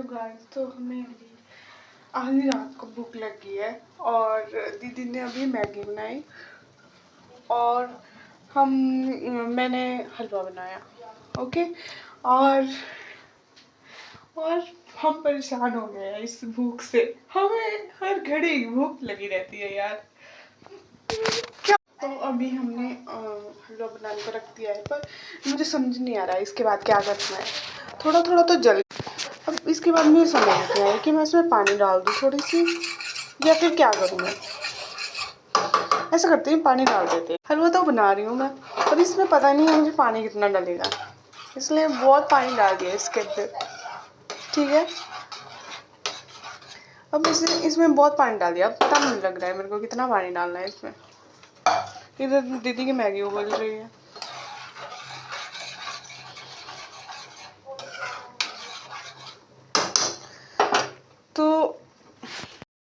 Guys, तो हमें अभी आधी रात को भूख लगी है और दीदी ने अभी मैगी बनाई और मैंने हलवा बनाया। ओके। और हम परेशान हो गए हैं इस भूख से। हमें हर घड़ी भूख लगी रहती है यार, क्या। तो अभी हमने हलवा बनाने को रख दिया है, पर मुझे समझ नहीं आ रहा है इसके बाद क्या करना है। थोड़ा थोड़ा तो जल, अब इसके बाद मुझे समझ नहीं आया कि मैं इसमें पानी डाल दूँ थोड़ी सी या फिर क्या करूँ मैं। ऐसा करते हैं, पानी डाल देते हैं। हलवा तो बना रही हूँ मैं, पर इसमें पता नहीं है मुझे पानी कितना डलेगा, इसलिए बहुत पानी डाल दिया इसके अंदर। ठीक है, अब इसमें बहुत पानी डाल दिया। अब पता नहीं लग रहा है मेरे को कितना पानी डालना है इसमें। इधर दीदी की मैगी उबल रही है। तो